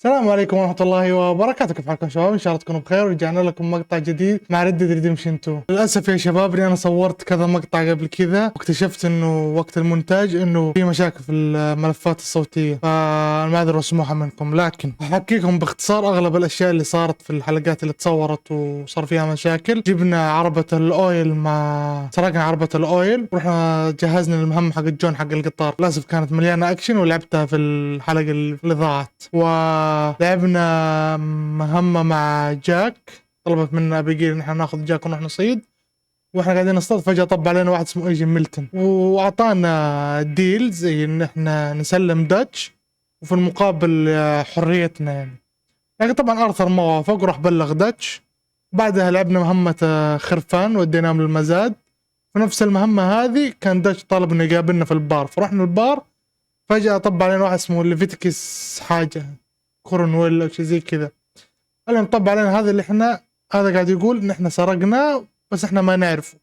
السلام عليكم ورحمة الله وبركاته. كيف حالكم شباب؟ إن شاء الله تكونوا بخير. ورجعنا لكم مقطع جديد مع رديمشن 2. للأسف يا شباب إني أنا صورت كذا مقطع قبل كذا واكتشفت إنه وقت المونتاج إنه في مشاكل في الملفات الصوتية، فالمعذرة مسموحة منكم. لكن أحكيكم باختصار أغلب الأشياء اللي صارت في الحلقات اللي تصورت وصار فيها مشاكل. جبنا عربة الأويل، سرقنا عربة الأويل، رحنا جهزنا المهمة حق الجون حق القطار. للأسف كانت مليانة أكشن ولعبتها في الحلقة اللي ضاعت. لعبنا مهمة مع جاك، طلبت منا أبيجيل إن احنا ناخذ جاك ونروح نصيد، واحنا قاعدين نصطاد فجأة طب علينا واحد اسمه ايجي ميلتون واعطانا ديل زي ان احنا نسلم داتش وفي المقابل حريتنا يعني. لكن طبعا ارثر ما وافق وراح بلغ داتش. بعدها لعبنا مهمة خرفان وديناهم للمزاد. في نفس المهمة هذه كان داتش طالب انه يقابلنا في البار، فرحنا البار فجأة طب علينا واحد اسمه ليفيتيكس حاجة كورنويل او شيء زي كذا. المهم طب علينا هذا اللي احنا هذا قاعد يقول ان احنا سرقناه بس احنا ما نعرفه،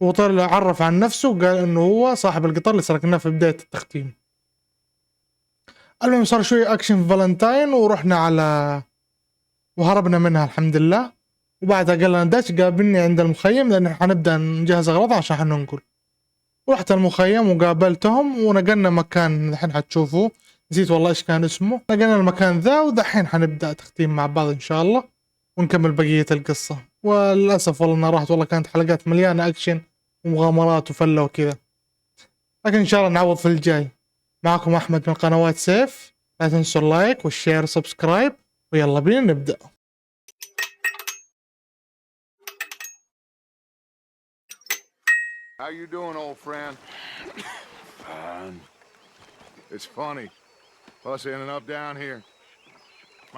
وطلع عرف عن نفسه وقال انه هو صاحب القطار اللي سرقناه في بداية التختيم. المهم صار شوي اكشن في فالنتاين ورحنا على وهربنا منها الحمد لله. وبعدها قال لنا داش قابلني عند المخيم لان حنبدا نجهز اغراض عشان حننقل. رحت المخيم وقابلتهم ونقلنا مكان الحين حتشوفوه، نسيت والله ايش كان اسمه. نقلنا المكان ذا ودحين حنبدا تختيم مع بعض ان شاء الله ونكمل بقية القصة. وللأسف والله انها راحت، والله كانت حلقات مليانة اكشن ومغامرات وفلة وكذا، لكن ان شاء الله نعوض في الجاي. معكم احمد من قنوات سيف، لا تنسوا اللايك والشير وسبسكرايب، ويلا بينا نبدأ. How you doing, old friend? Fine. It's funny, us ending up down here.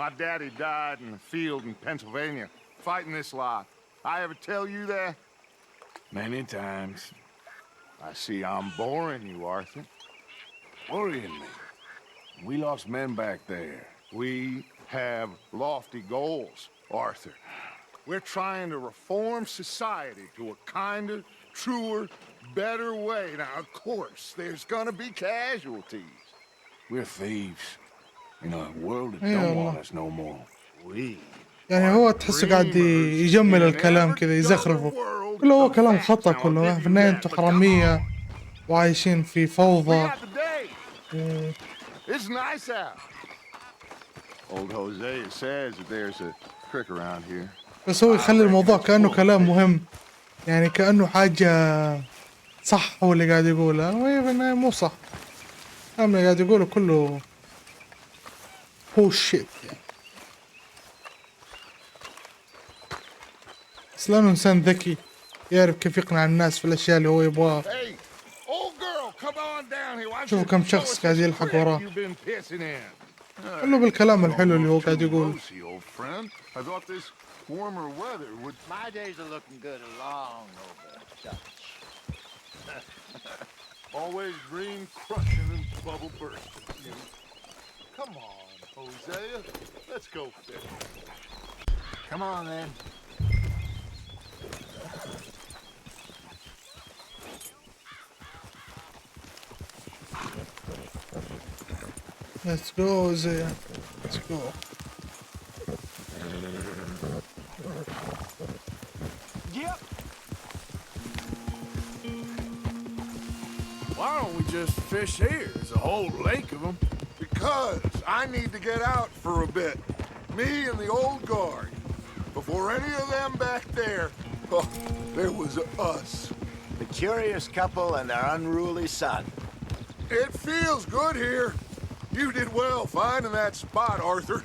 My daddy died in the field in Pennsylvania, fighting this life. I ever tell you that? Many times. I see I'm boring you, Arthur. Worrying me. We lost men back there. We have lofty goals, Arthur. We're trying to reform society to a kinder, truer, better way. Now, of course, there's gonna be casualties. We're thieves. In a world that don't want us no more. يعني هو تحسه قاعد يجمل الكلام كذا يزخرفه، كله هو كلام خطأ كله. في النهاية انتم حرامية وعايشين في فوضى. It's nice out. Old Hosea says that there's a creek around here. بس هو يخلي الموضوع كأنه كلام مهم، يعني كأنه حاجة صح هو اللي قاعد يقولها، وهي في النهاية مو صح. الكلام اللي قاعد يقوله كله هو شيت يعني. بس لأنه إنسان ذكي يعرف كيف يقنع الناس في الأشياء اللي هو يبغاها. شوفوا كم شخص قاعد يلحق وراه، كله بالكلام الحلو اللي هو قاعد يقوله. My days are looking good along over Dutch. Always dream crushing and bubble bursting. Come on, Hosea, let's go fishing. Come on then. Let's go, Zaya. Let's go. Yep. Why don't we just fish here? There's a whole lake of them. Because I need to get out for a bit. Me and the old guard. Before any of them back there, oh, there was us. The curious couple and their unruly son. It feels good here. You did well finding that spot, Arthur.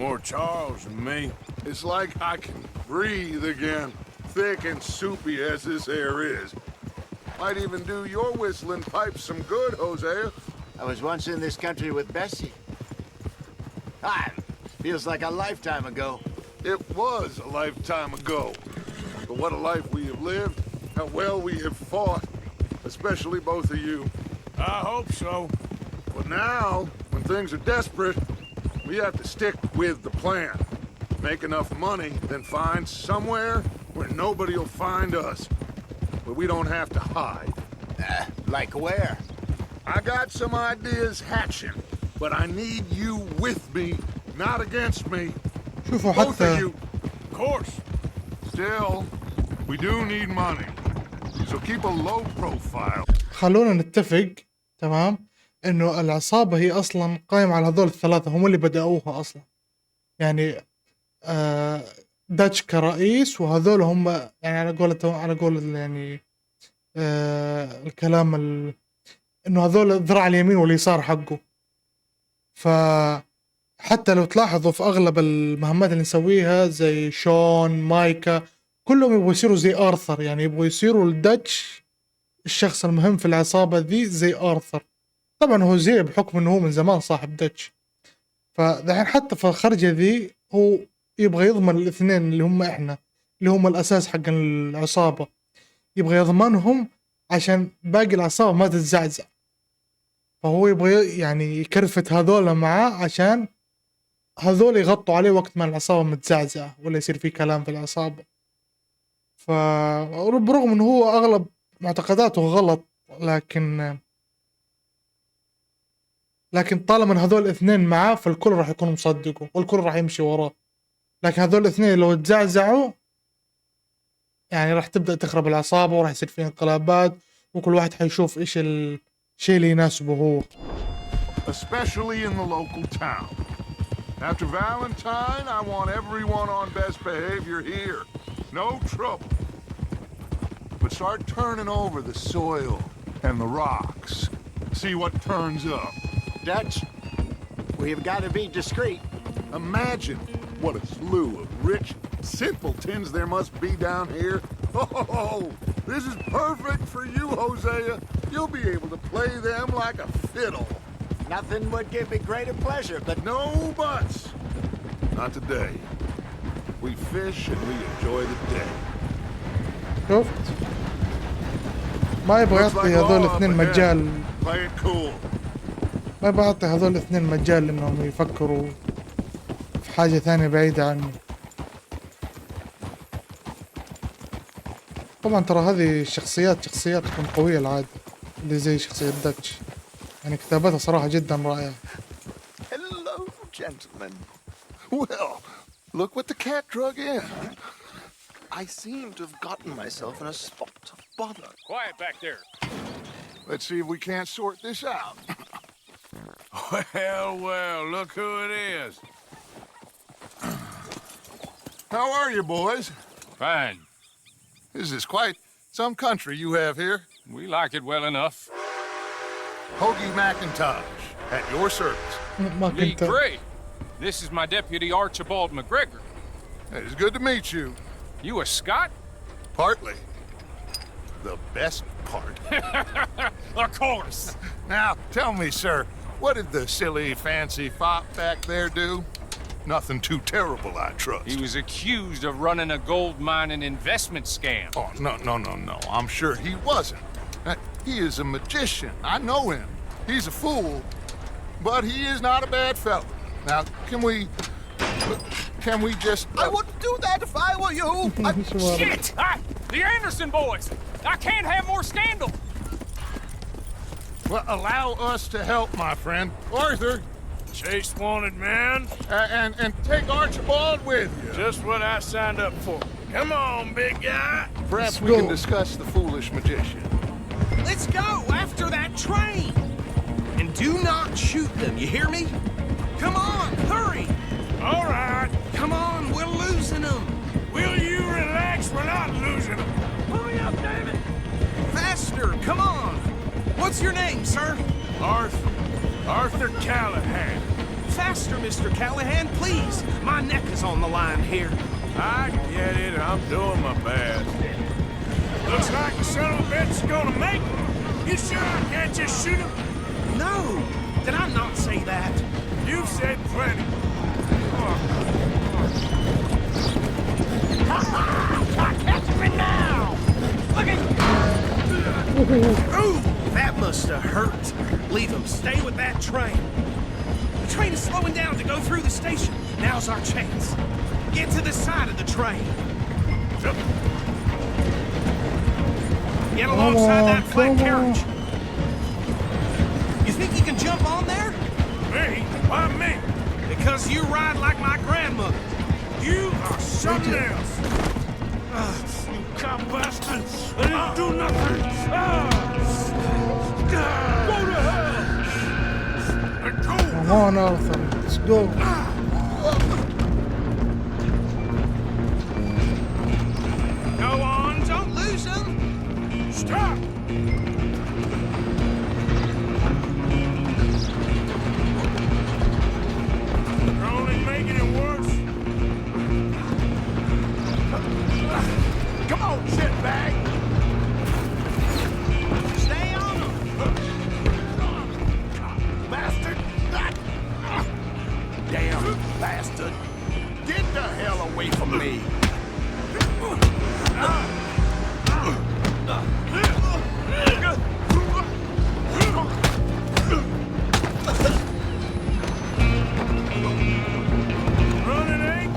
More Charles than me. It's like I can breathe again, thick and soupy as this air is. Might even do your whistling pipes some good, Hosea. I was once in this country with Bessie. Ah, feels like a lifetime ago. It was a lifetime ago. But what a life we have lived, how well we have fought, especially both of you. I hope so. But now, when things are desperate, we have to stick with the plan. Make enough money, then find somewhere where nobody will find us. But we don't have to hide. Like where? I got some ideas hatching, but I need you with me, not against me. شوفوا Both of حتى you. Of course. Still, we do need money. So keep a low profile. خلونا نتفق تمام انه العصابة هي اصلا قائمة على هذول الثلاثة، هم اللي بدأوها اصلا. يعني داتش كرئيس، وهذول هم يعني على قول يعني الكلام انه هذول الذراع اليمين واليسار حقه. فحتى لو تلاحظوا في اغلب المهمات اللي نسويها زي شون مايكا كلهم يبغوا يصيروا زي ارثر، يعني يبغوا يصيروا الداتش الشخص المهم في العصابة ذي زي ارثر. طبعا هو زي بحكم انه هو من زمان صاحب داتش، فدحين حتى في الخرجة ذي هو يبغى يضمن الاثنين اللي هم احنا، اللي هم الاساس حق العصابة، يبغى يضمنهم عشان باقي العصابة ما تتزعزع. فهو يبغى يعني يكرفت هذول معاه عشان هذول يغطوا عليه وقت ما العصابة متزعزعة ولا يصير في كلام في العصابة. برغم انه هو اغلب معتقداته غلط، لكن طالما ان هذول الاثنين معاه فالكل راح يكون مصدقه والكل راح يمشي وراه. لكن هذول الاثنين لو تزعزعوا يعني راح تبدأ تخرب العصابة وراح يصير فيه انقلابات، وكل واحد حيشوف ايش الشيء اللي يناسبه هو. Especially in the local town. After Valentine, I want everyone on best behavior here. No trouble. But start turning over the soil and the rocks. See what turns up. Dutch, we've got to be discreet. Imagine what a slew of rich simpletons there must be down here. Oh, this is perfect for you, Hosea. You'll be able to play them like a fiddle. Nothing would give me greater pleasure, but No buts. Not today. We fish and we enjoy the day. شفت؟ ما يبغى يعطي هذول الاثنين مجال، Play it cool. ما يبغى يعطي هذول الاثنين مجال انهم يفكروا في حاجة ثانية بعيدة عنه. طبعا ترى هذه الشخصيات تكون قوية العادة، اللي زي شخصية داتش، يعني كتابتها صراحة جدا رائعة. Hello, gentlemen. Well, look what the cat drug in. I seem to have gotten myself in a spot of bother. Quiet back there. Let's see if we can't sort this out. Well, look who it is. How are you, boys? Fine. This is quite some country you have here. We like it well enough. Hoagie McIntosh, at your service. ما Lee كنت Gray. This is my deputy Archibald McGregor. It's good to meet you. You a Scot? Partly. The best part. Of course. Now, tell me, sir, what did the silly, fancy fop back there do? Nothing too terrible, I trust. He was accused of running a gold mining investment scam. Oh, no. I'm sure he wasn't. He is a magician. I know him. He's a fool, but he is not a bad fellow. Now, can we just... I wouldn't do that if I were you. Shit! The Anderson boys! I can't have more scandal! Well, allow us to help, my friend. Arthur, Chase wanted man. and take Archibald with you. Just what I signed up for. Come on, big guy. Perhaps Let's we can go. discuss the foolish magician. Let's go after that train! And do not shoot them, you hear me? Come on, hurry! All right. Come on, we're losing them! Will you relax? We're not losing them. Hurry up, damn it! Faster, come on! What's your name, sir? Arthur Callahan. Faster, Mr. Callahan, please! My neck is on the line here. I get it. I'm doing my best. Looks like the son of a bitch is gonna make it. You sure I can't just shoot him? No! Did I not say that? You've said plenty. Catch me now! Look at... Ooh, that must have hurt. Leave him. Stay with that train. The train is slowing down to go through the station. Now's our chance. Get to the side of the train. Get alongside that flat carriage. You think you can jump on there? Me? Why me? Because you ride like my grandmother. You are something else. You cop bastard! I didn't do nothing! Go to hell! Come on, Arthur. Let's go. Go on, don't lose them! Stop! You're only making it worse. Come on, shitbag! Stay on them! Bastard! Damn bastard! Get the hell away from me! Running ain't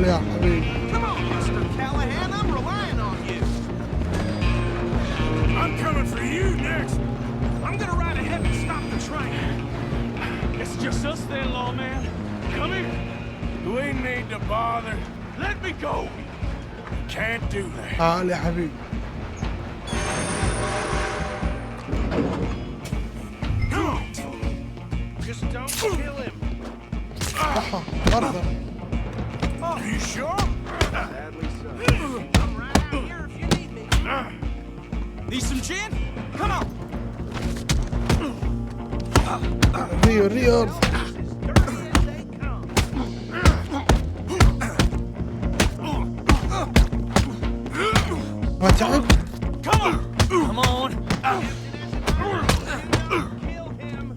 يا حبيبي. Come on, Mr. Callahan, I'm relying on you. I'm coming for you next. I'm gonna ride ahead and stop the train. It's just us then, lawman. Come here. We need to bother. Let me go. Can't do that. تعال يا حبيبي. Come on. Just don't kill him. أرثر. Are you sure? Sadly so. I'm right out here if you need me. Need some gin? Come on. ريو ريو أرثر. Dirty as they come. ما تعب. Come on. Come on. Kill him.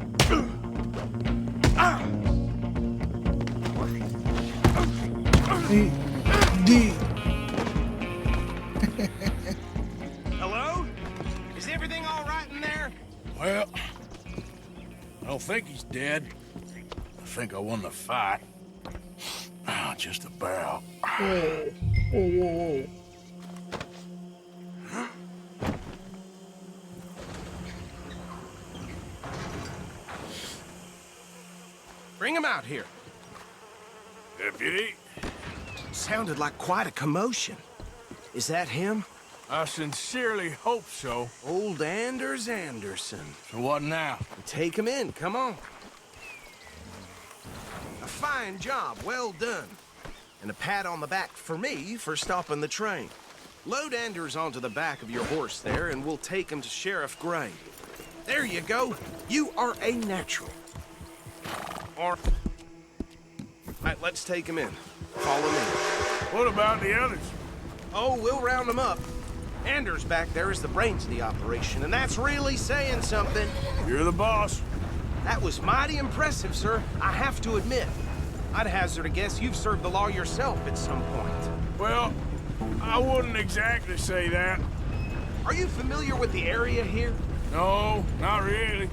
دي. Hello? Is everything all right in there? Well, I don't think he's dead. I think I won the fight. Just about. أوه أوه. Bring him out here. Deputy, Sounded like quite a commotion. Is that him? I sincerely hope so. Old Anders Anderson. So what now? Take him in, come on. A fine job, well done. And a pat on the back for me for stopping the train. Load Anders onto the back of your horse there, and we'll take him to Sheriff Gray. There you go. You are a natural. Or... Right, let's take him in. Follow me. What about the others? Oh, we'll round them up. Anders back there is the brains of the operation, and that's really saying something. You're the boss. That was mighty impressive, sir. I have to admit. I'd hazard a guess you've served the law yourself at some point. Well, I wouldn't exactly say that. Are you familiar with the area here? No, not really.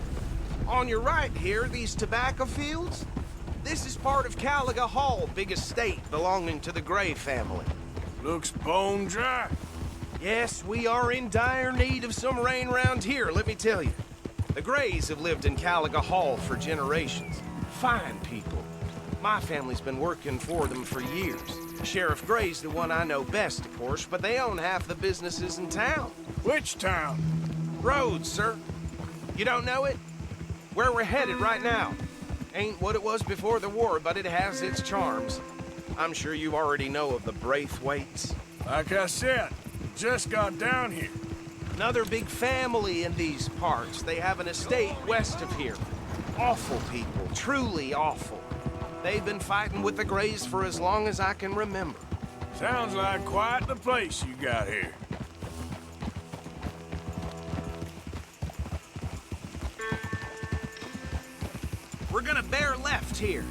On your right here, these tobacco fields? This is part of Caliga Hall, big estate belonging to the Gray family. Looks bone dry. Yes, we are in dire need of some rain round here, let me tell you. The Grays have lived in Caliga Hall for generations. Fine people. My family's been working for them for years. Sheriff Gray's the one I know best, of course, but they own half the businesses in town. Which town? Rhodes, sir. You don't know it? Where we're headed right now. Ain't what it was before the war, but it has its charms. I'm sure you already know of the Braithwaites. Like I said, just got down here. Another big family in these parts. They have an estate west of here. Awful people, truly awful. They've been fighting with the Grays for as long as I can remember. Sounds like quite the place you got here. We're gonna bear left here.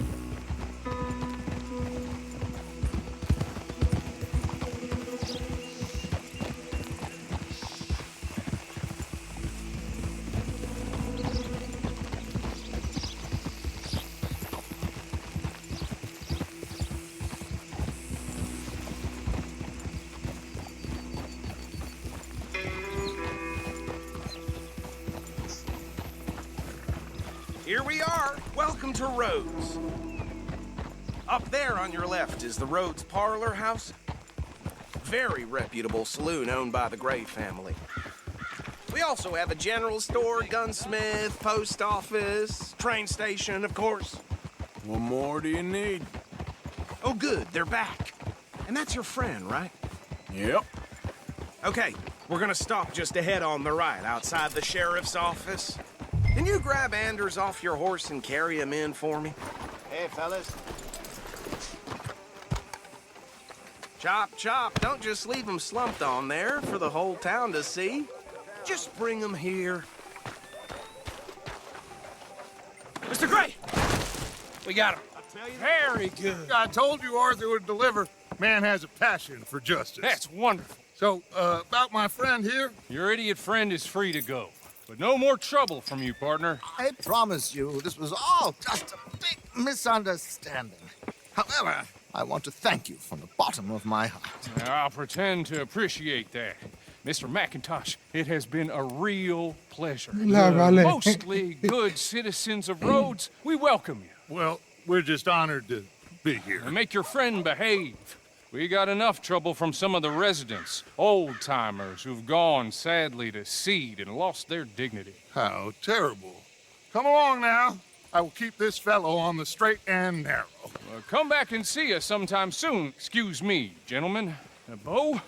Here we are. welcome to Rhodes. Up there on your left is the Rhodes Parlor House. Very reputable saloon owned by the Gray family. We also have a general store, gunsmith, post office, train station, of course. What more do you need? Oh, good, they're back. And that's your friend, right? Yep. Okay, we're gonna stop just ahead on the right, outside the sheriff's office. Can you grab Anders off your horse and carry him in for me? Hey, fellas. Chop, chop, don't just leave him slumped on there for the whole town to see. Just bring him here. Mr. Gray! We got him. Very good. I told you Arthur would deliver. Man has a passion for justice. That's wonderful. So, about my friend here? Your idiot friend is free to go. But no more trouble from you, partner. I promise you, this was all just a big misunderstanding. However, I want to thank you from the bottom of my heart. Now, I'll pretend to appreciate that. Mr. McIntosh, it has been a real pleasure. لا عليك. Mostly good citizens of Rhodes, we welcome you. Well, we're just honored to be here. And make your friend behave. We got enough trouble from some of the residents, old-timers who've gone, sadly, to seed and lost their dignity. How terrible. Come along now. I will keep this fellow on the straight and narrow. Come back and see us sometime soon. Excuse me, gentlemen. Bo,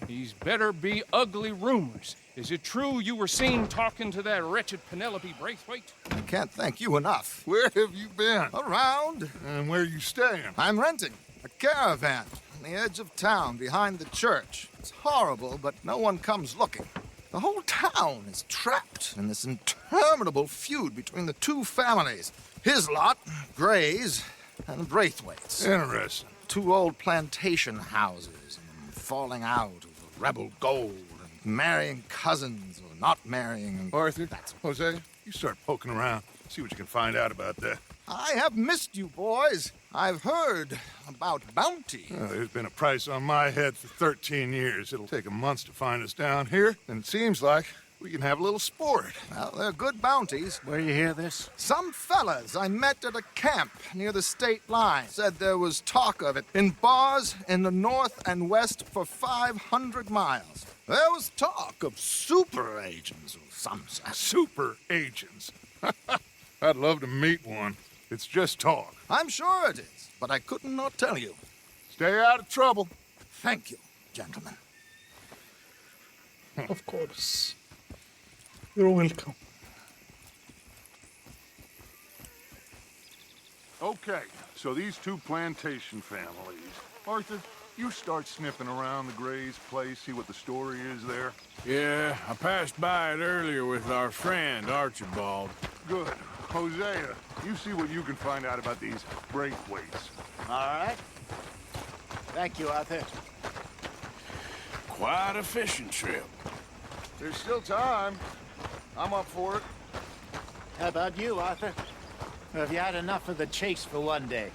these better be ugly rumors. Is it true you were seen talking to that wretched Penelope Braithwaite? I can't thank you enough. Where have you been? Around, And where you staying? I'm renting a caravan on the edge of town behind the church. It's horrible, but no one comes looking. The whole town is trapped in this interminable feud between the two families. His lot, Gray's, and Braithwaite's. Interesting. Two old plantation houses and falling out over rebel gold and marrying cousins or not marrying. And Arthur, Jose, you start poking around. See what you can find out about that. I have missed you, boys. I've heard about bounty. There's been a price on my head for 13 years. It'll take 'em months to find us down here, and it seems like we can have a little sport. Well, they're good bounties. Where you hear this? Some fellas I met at a camp near the state line said there was talk of it in bars in the north and west for 500 miles. There was talk of super agents of some sort. Super agents. I'd love to meet one. It's just talk. I'm sure it is, but I couldn't not tell you. Stay out of trouble. Thank you, gentlemen. Of course. You're welcome. Okay, so these two plantation families. Arthur, you start sniffing around the Gray's place, see what the story is there. Yeah, I passed by it earlier with our friend, Archibald. Good. Hosea, you see what you can find out about these Braithwaites. All right. Thank you, Arthur. Quite a fishing trip. There's still time. I'm up for it. How about you, Arthur? Or have you had enough of the chase for one day?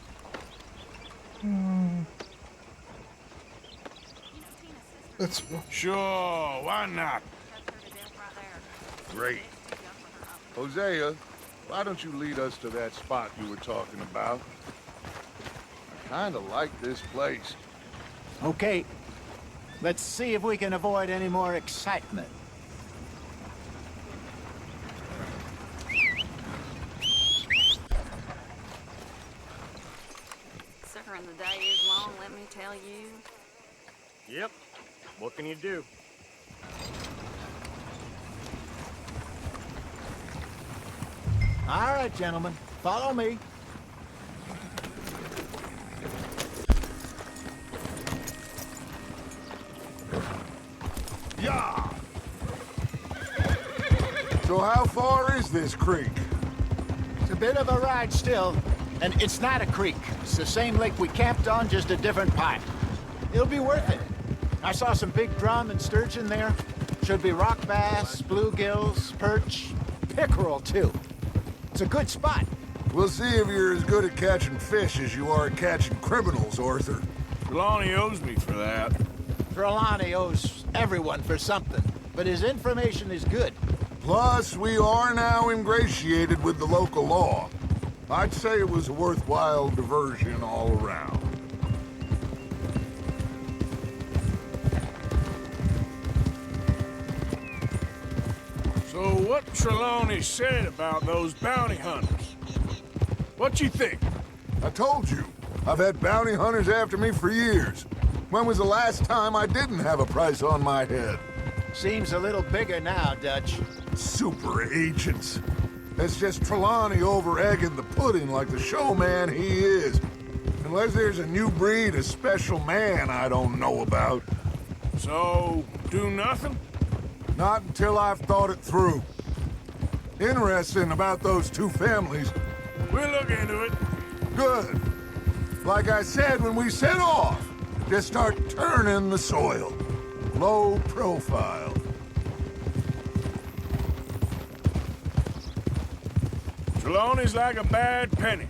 Let's go. Sure, why not? Great. Hosea, why don't you lead us to that spot you were talking about? I kinda like this place. Okay. Let's see if we can avoid any more excitement. Suffering the day is long, let me tell you. Yep. What can you do? All right, gentlemen. Follow me. Yeah. So how far is this creek? It's a bit of a ride still. And it's not a creek. It's the same lake we camped on, just a different part. It'll be worth it. I saw some big drum and sturgeon there. Should be rock bass, bluegills, perch, pickerel, too. It's a good spot. We'll see if you're as good at catching fish as you are at catching criminals, Arthur. Trelawney owes me for that. Trelawney owes everyone for something, but his information is good. Plus, we are now ingratiated with the local law. I'd say it was a worthwhile diversion all around. So what Trelawney said about those bounty hunters? What you think? I told you, I've had bounty hunters after me for years. When was the last time I didn't have a price on my head? Seems a little bigger now, Dutch. Super agents. It's just Trelawney over-egging the pudding like the showman he is. Unless there's a new breed of special man I don't know about. So, do nothing? Not until I've thought it through. Interesting about those two families. We'll look into it. Good. Like I said when we set off, just start turning the soil. Low profile. Trelawney's like a bad penny.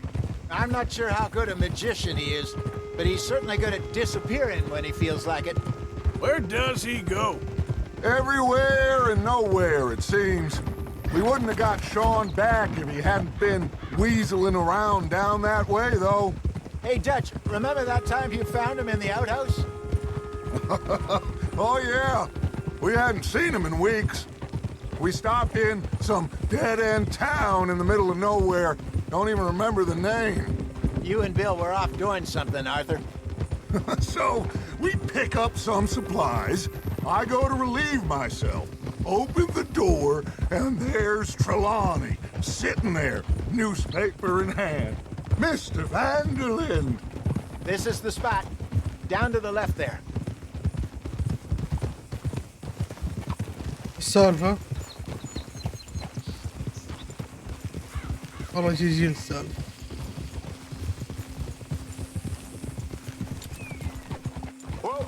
I'm not sure how good a magician he is, but he's certainly good at disappearing when he feels like it. Where does he go? Everywhere and nowhere, it seems. We wouldn't have got Sean back if he hadn't been weaseling around down that way, though. Hey, Dutch, remember that time you found him in the outhouse? Oh, yeah. We hadn't seen him in weeks. We stopped in some dead-end town in the middle of nowhere. Don't even remember the name. You and Bill were off doing something, Arthur. So, we pick up some supplies. I go to relieve myself. Open the door, and there's Trelawney, sitting there, newspaper in hand. Mr. Vanderlyn! This is the spot. Down to the left there. السالفة والله يجي السالفة. Whoa.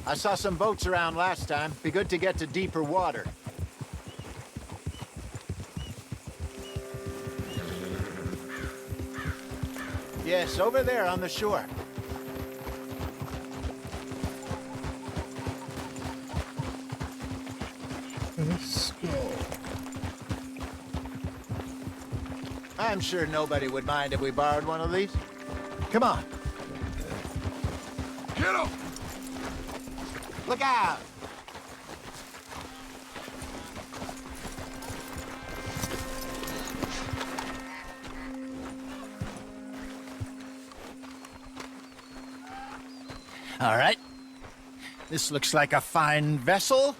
I saw some boats around last time. Be good to get to deeper water. Yes, over there on the shore. Let's go. I'm sure nobody would mind if we borrowed one of these. Come on. Get him! Look out! All right. This looks like a fine vessel.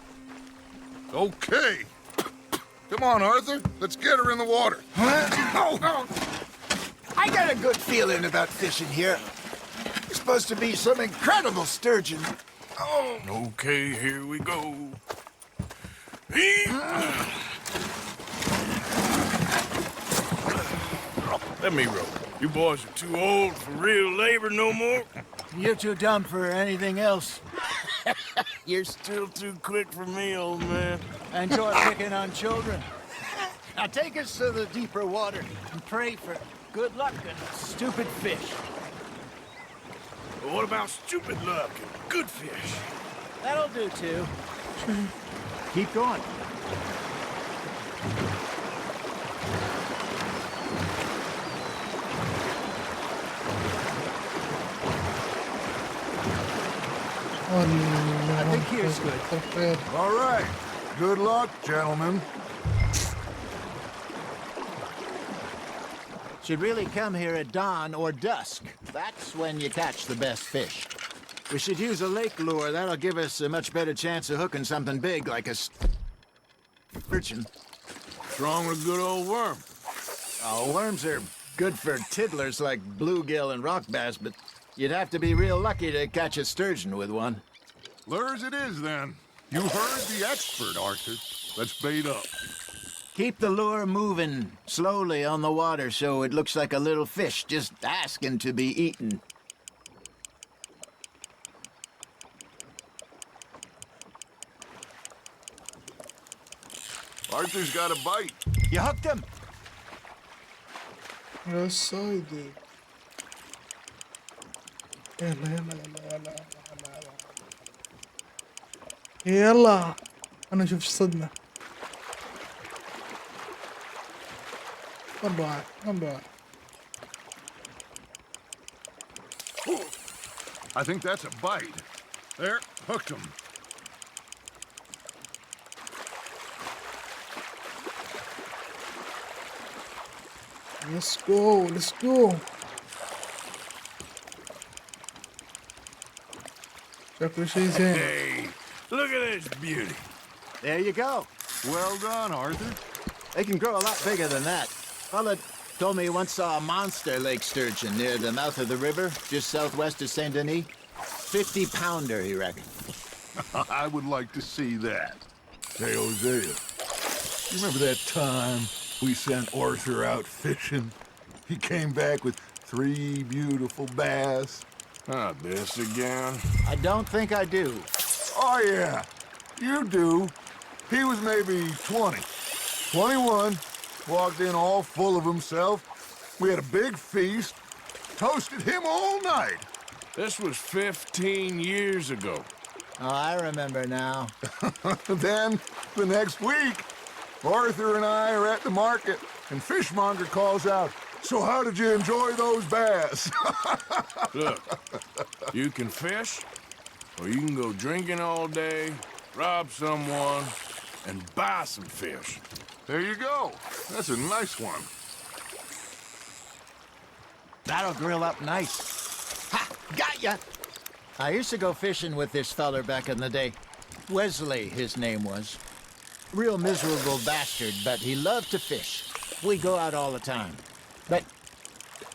Okay. Come on, Arthur. Let's get her in the water. I got a good feeling about fishing here. It's supposed to be some incredible sturgeon. Oh. Okay, here we go. Let me row. You boys are too old for real labor no more. You're too dumb for anything else. You're still too quick for me, old man. I enjoy picking on children. Now take us to the deeper water and pray for good luck and stupid fish. But what about stupid luck and good fish? That'll do too. Keep going. I think here's good. All right. Good luck, gentlemen. Should really come here at dawn or dusk. That's when you catch the best fish. We should use a lake lure. That'll give us a much better chance of hooking something big like a urchin. What's wrong with a good old worm? Oh, worms are good for tiddlers like bluegill and rock bass, but you'd have to be real lucky to catch a sturgeon with one. Lures it is, then. You heard the expert, Arthur. Let's bait up. Keep the lure moving slowly on the water so it looks like a little fish just asking to be eaten. Arthur's got a bite. You hooked him? Yes, I did. يلا يلا يلا يلا يلا. يلا انا اشوف ايش صدنا. انبع. I think that's a bite. There, hooked him. Let's go. شكله شيء زين. Hey, look at this beauty. There you go. Well done, Arthur. They can grow a lot bigger than that. Fella told me he once saw a monster lake sturgeon near the mouth of the river, just southwest of Saint Denis. 50-pounder, he reckoned. I would like to see that. Hey, Hosea, you remember that time we sent Arthur out fishing? He came back with 3 beautiful bass. Ah, this again? I don't think I do. Oh, yeah, you do. He was maybe 20, 21, walked in all full of himself. We had a big feast, toasted him all night. This was 15 years ago. Oh, I remember now. Then, the next week, Arthur and I are at the market, and Fishmonger calls out, "So how did you enjoy those bass?" Look, you can fish, or you can go drinking all day, rob someone, and buy some fish. There you go. That's a nice one. That'll grill up nice. Ha! Got ya! I used to go fishing with this feller back in the day. Wesley, his name was. Real miserable bastard, but he loved to fish. We go out all the time. But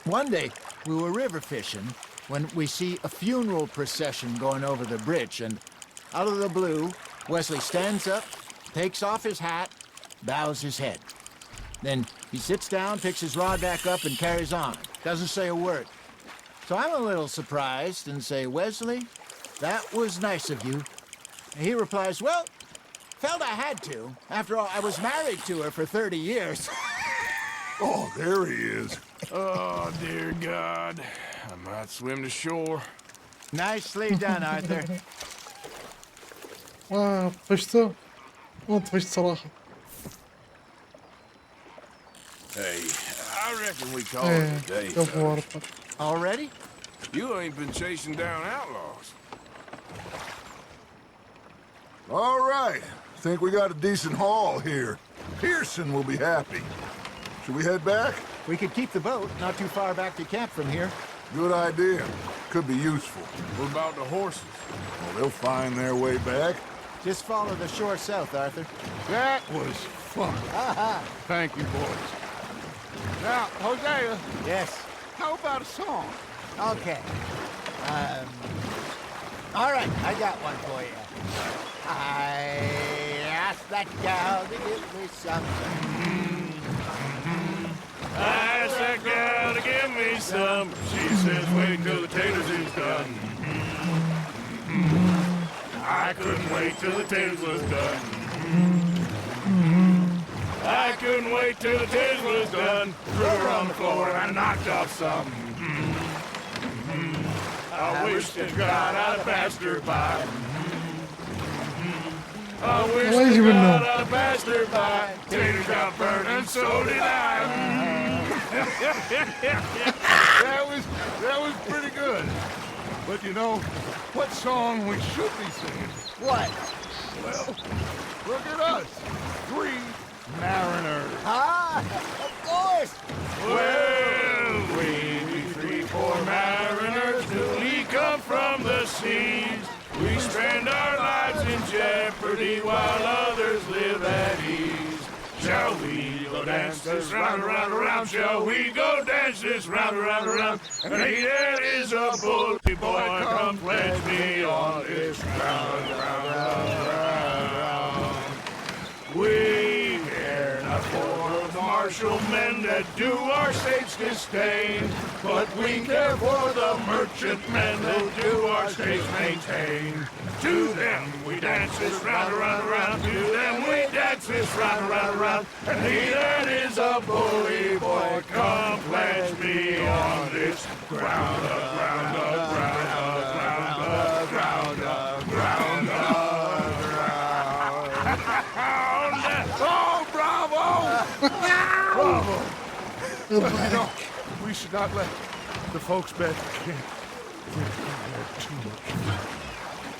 one day, we were river fishing when we see a funeral procession going over the bridge, and out of the blue, Wesley stands up, takes off his hat, bows his head. Then he sits down, picks his rod back up, and carries on. Doesn't say a word. So I'm a little surprised and say, "Wesley, that was nice of you." And he replies, "Well, felt I had to. After all, I was married to her for 30 years. Oh, there he is. Oh, dear God. I might swim to shore. Nicely done, Arthur. طفشته؟ مو طفشت صراحة. Hey, I reckon we call it a day. شوف ورطة. Already? You ain't been chasing down outlaws. All right. Think we got a decent haul here. Pearson will be happy. Should we head back? We could keep the boat not too far back to camp from here. Good idea. Could be useful. What about the horses? Well, they'll find their way back. Just follow the shore south, Arthur. That was fun. Thank you, boys. Now, Hosea, Yes. how about a song? Okay. All right, I got one for you. I asked that gal to give me something. I asked that gal to give me some. She says, wait till the taters is done. I couldn't wait till the taters was done. I couldn't wait till the taters was done. Threw her on the floor and I knocked off some. I wish to God I'd have passed her by. I wish to God I'd have passed her by. Taters got burned and so did I. That was pretty good. But you know, what song we should be singing? What? Well, look at us. 3 mariners. Ah, of course. Well, we be 3 poor mariners newly come from the seas. We spend our lives in jeopardy while others live at ease. Shall we go dance this round, around, around? Shall we go dance this round, around, around? And here is a bully boy, come pledge me on this round, round, round, round. We care not for the martial men that do our state's disdain, but we care for the merchant men who do our state's maintain. To them we dance this round, around, around. To them we dance this round, around, around. And he that is a bully boy, come pledge me on this ground, ground, ground, ground, ground, ground, ground, ground. Bravo! Bravo! You know, we should not let the folks back at camp get too much.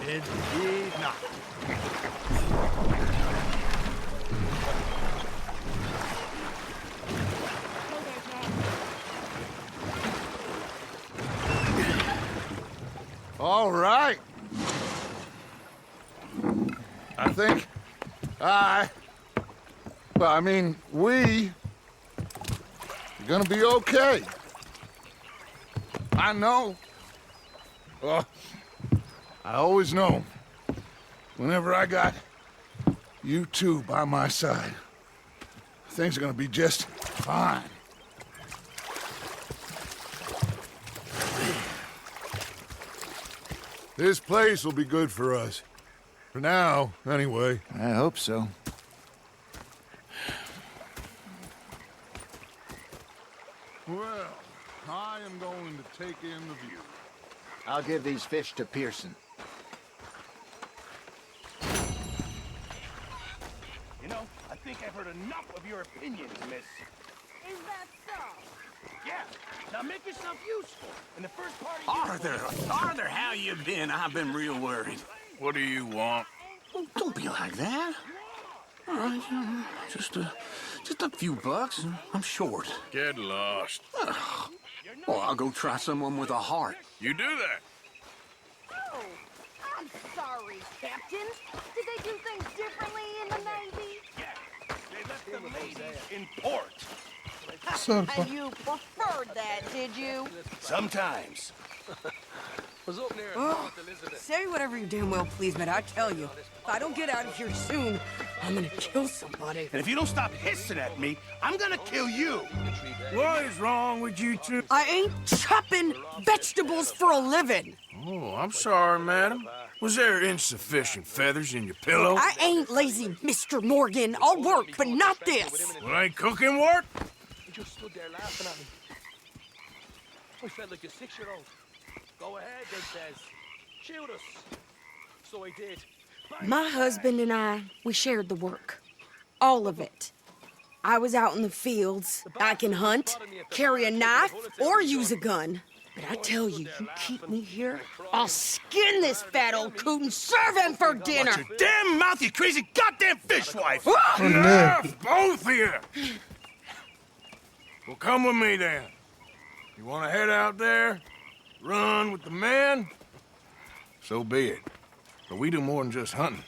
Indeed not. All right. I think we are gonna be okay. I know. Well, I always know. Whenever I got you two by my side, things are gonna be just fine. This place will be good for us. For now, anyway. I hope so. Well, I am going to take in the view. I'll give these fish to Pearson. You know, I think I've heard enough of your opinions, miss. Is that so? Yeah, now make yourself useful. In the first part of Arthur, how you been? I've been real worried. What do you want? Oh, don't be like that. All right, just a few bucks. I'm short. Get lost. Well, I'll go try someone with a heart. You do that. Oh, I'm sorry, Captain. Did they do things differently in the Navy? Yeah, they left the ladies in port. And you preferred that, did you? Sometimes. Say whatever you damn well please, but I tell you, if I don't get out of here soon, I'm gonna kill somebody. And if you don't stop hissing at me, I'm gonna kill you. What is wrong with you two? I ain't chopping vegetables for a living. Oh, I'm sorry, madam. Was there insufficient feathers in your pillow? I ain't lazy, Mr. Morgan. I'll work, but not this. Well, ain't cooking work? You just stood there laughing at me. I felt like a 6-year-old. Go ahead, they says. Shoot us. So I did. My husband and I, we shared the work. All of it. I was out in the fields. I can hunt, carry a knife, or use a gun. But I tell you, you keep me here, I'll skin this fat old coot and serve him for dinner. Watch your damn mouth, you crazy goddamn fishwife! Ah! Enough, both of you! Well, come with me then. You want to head out there, run with the men? So be it. But we do more than just hunting.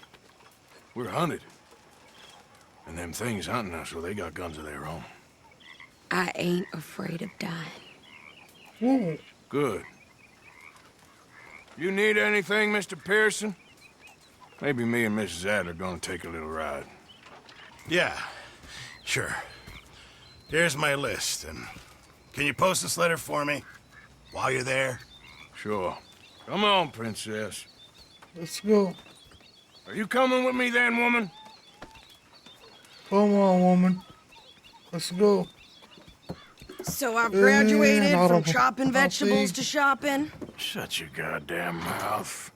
We're hunted. And them things hunting us, so they got guns of their own. I ain't afraid of dying. Whoa. Good. You need anything, Mr. Pearson? Maybe me and Mrs. Adler are gonna take a little ride. Yeah, sure. Here's my list, and can you post this letter for me while you're there? Sure. Come on, princess. Let's go. Are you coming with me then, woman? Come on, woman. Let's go. So I've graduated from chopping vegetables to shopping. Shut your goddamn mouth.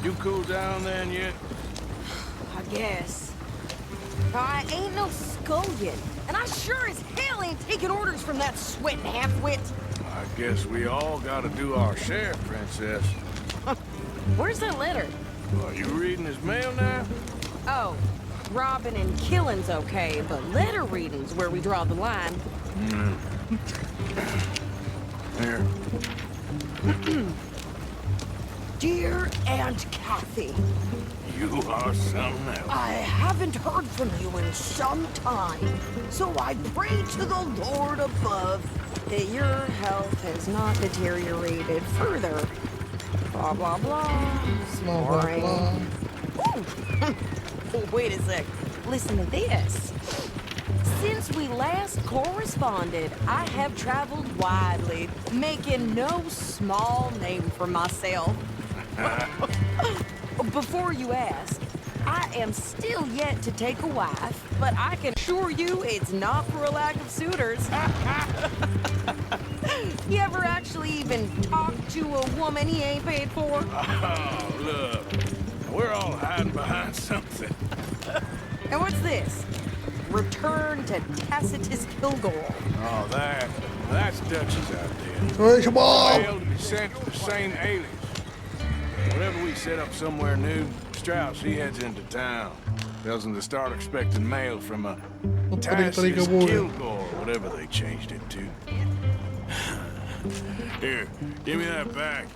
You cool down then yet? I guess. I ain't no scullion, and I sure as hell ain't taking orders from that sweating half-wit. I guess we all gotta do our share, princess. Where's that letter? Are you reading his mail now? Oh, robbing and killing's okay, but letter reading's where we draw the line. Here. Dear Aunt Kathy, You are something else. I haven't heard from you in some time, so I pray to the Lord above that your health has not deteriorated further. Blah, blah, blah. Snoring. Oh, wait a sec. Listen to this. Since we last corresponded, I have traveled widely, making no small name for myself. Before you ask, I am still yet to take a wife, but I can assure you it's not for a lack of suitors. actually even talk to a woman he ain't paid for? Oh, look. We're all hiding behind something. And what's this? Return to Tacitus Kilgore. Oh, that's Dutch's idea. Hey, Shabab! Failed to be sent to the same alias. Whenever we set up somewhere new, Strauss, he heads into town. Tells them to start expecting mail from a Tacitus Kilgore, whatever they changed it to. Here, give me that back.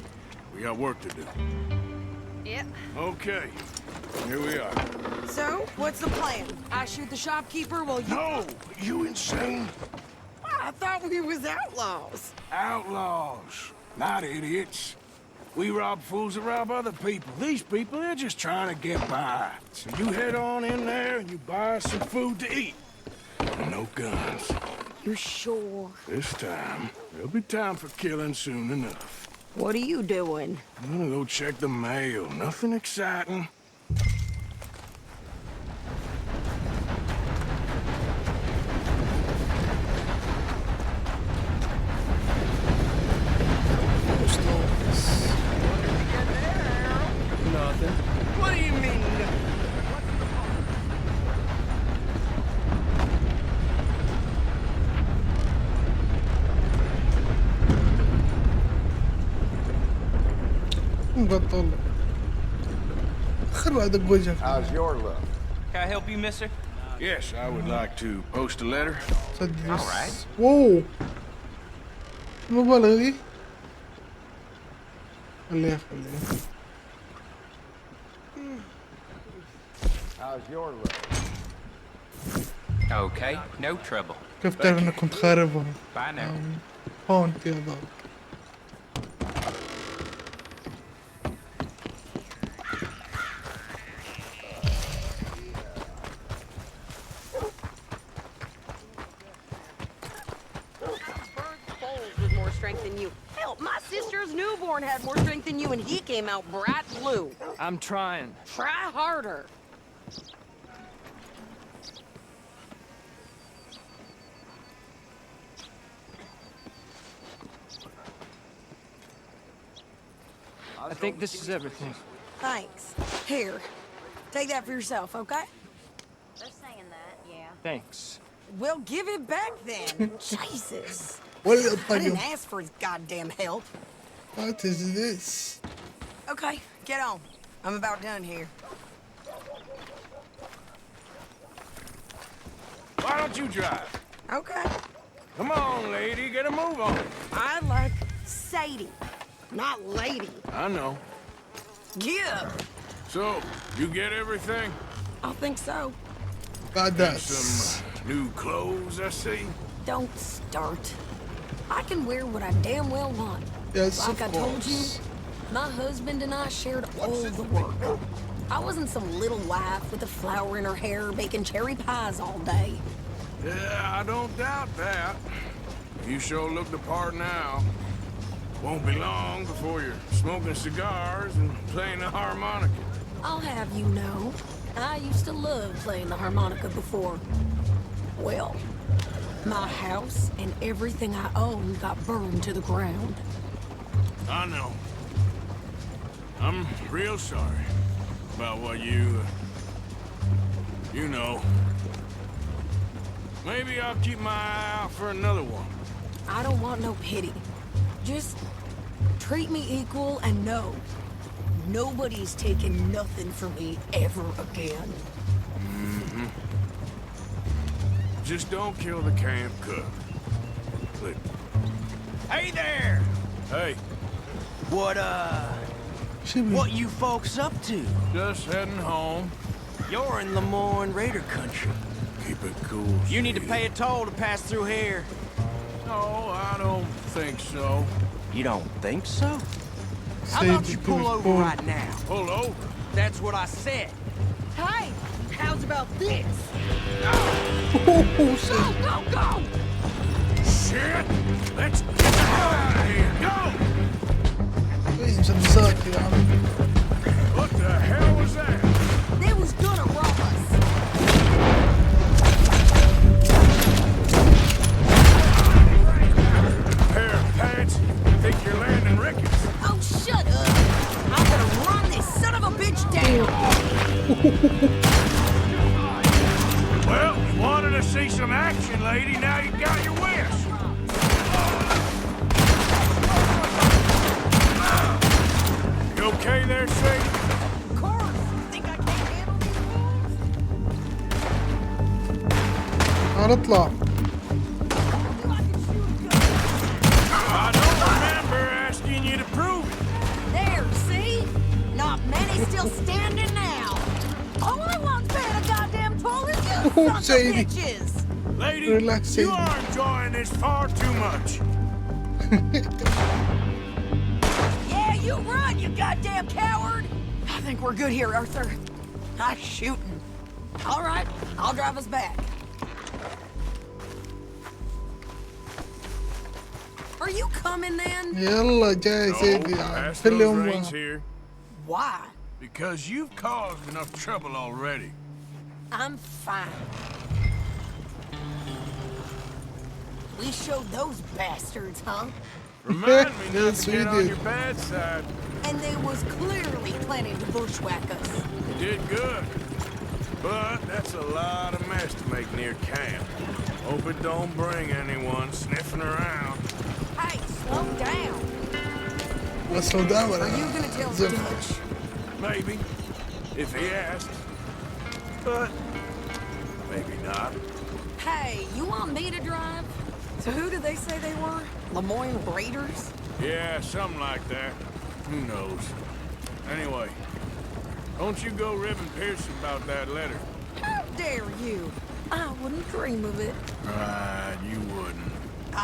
We got work to do. Yep. Okay, here we are. So, what's the plan? I shoot the shopkeeper while you... No! You insane? I thought we was outlaws. Outlaws, not idiots. We rob fools that rob other people. These people, they're just trying to get by. So you head on in there and you buy us some food to eat. And no guns. You sure? This time, there'll be time for killing soon enough. What are you doing? I'm gonna go check the mail. Nothing exciting. Nothing. What do you mean? مقطع خرب هذا وجهك. How's your luck? Can I help you, mister? Yes, I would like to post a letter. سدس. واو مبالغ دي. خليها. How's your luck? Okay, no trouble. كيف تعرف انك كنت خاربها؟ Bye now. هون يا ضال. Strength than you. Hell, my sister's newborn had more strength than you, and he came out bright blue. I'm trying. Try harder. I think this is everything. Thanks. Here, take that for yourself, okay? They're saying that, yeah. Thanks. Well, give it back then. Jesus. I didn't ask for his goddamn help. What is this? Okay, get on. I'm about done here. Why don't you drive? Okay. Come on, lady, get a move on. I like Sadie, not lady. I know. Yeah. So, you get everything? I think so. Some new clothes, I see. Don't start. I can wear what I damn well want. Yes, like of I told course. you, my husband and I shared all the work. I wasn't some little wife with a flower in her hair baking cherry pies all day. Yeah, I don't doubt that. You sure look the part now. Won't be long before you're smoking cigars and playing the harmonica. I'll have you know, I used to love playing the harmonica before. Well, my house and everything I own got burned to the ground. I know. I'm real sorry about what you know. Maybe I'll keep my eye out for another one. I don't want no pity. Just treat me equal and know nobody's taking nothing from me ever again. Mm-hmm. Just don't kill the camp cook. Please. Hey there! Hey. What you folks up to? Just heading home. You're in Lemoyne Raider country. Keep it cool. You need to pay a toll to pass through here. No, I don't think so. You don't think so? How about you pull over right now? Pull over? That's what I said. Hey, how's about this? Go, go, go! Shit! Let's get the hell out of here! Go! What the hell was that? They was gonna rob us. Pair of pants? Think اطلع. I don't remember asking you to prove it. There, see? Not many still standing now. All I want's paying a goddamn toll is you sons of Sadie. bitches. Lady, Relax, you Sadie. are enjoying this far too much. Yeah, you run, you goddamn coward. I think we're good here, Arthur. I'm shooting. All right, I'll drive us back. Are you coming then? يلا جاي سيدي. pass في those اليوم reins here. Why? Because you've caused enough trouble already. I'm fine. We showed those bastards, huh? Remind me not Yes, to we get on did. your bad side. And they was clearly planning to bushwhack us. You did good. But that's a lot of mess to make near camp. Hope it don't bring anyone sniffing around. Hey, slow down. بس لو دام Are you gonna tell Dutch? Maybe, if he asks. But maybe not. Hey, you want me to drive? So who did they say they were? Lemoyne Raiders? Yeah, something like that. Who knows? Anyway, don't you go ribbing Pearson about that letter. How dare you? I wouldn't dream of it. Right, you wouldn't.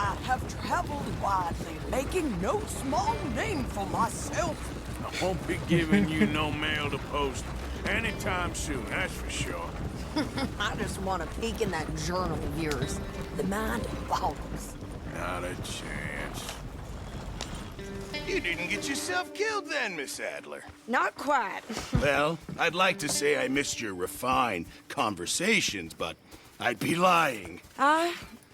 I have traveled widely, making no small name for myself. I won't be giving you no mail to post anytime soon, that's for sure. I just want to peek in that journal of yours. The mind boggles. Not a chance. You didn't get yourself killed then, Miss Adler. Not quite. Well, I'd like to say I missed your refined conversations, but I'd be lying.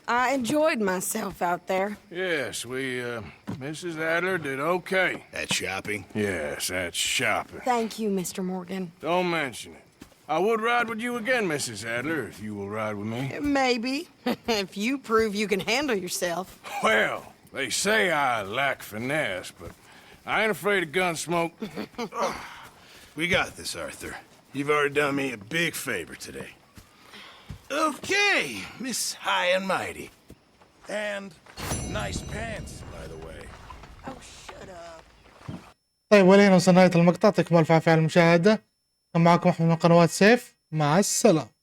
I enjoyed myself out there. Yes, Mrs. Adler did okay. That shopping? Yes, that's shopping. Thank you, Mr. Morgan. Don't mention it. I would ride with you again, Mrs. Adler, if you will ride with me. Maybe. If you prove you can handle yourself. Well, they say I lack finesse, but I ain't afraid of gun smoke. We got this, Arthur. You've already done me a big favor today. Okay, Miss High and Mighty. And nice pants, by the way. Oh, shut up. طيب ولهنا وصلنا نهاية المقطع. تكمل في المشاهدة. كان معكم أحمد من قنوات سيف. مع السلامة.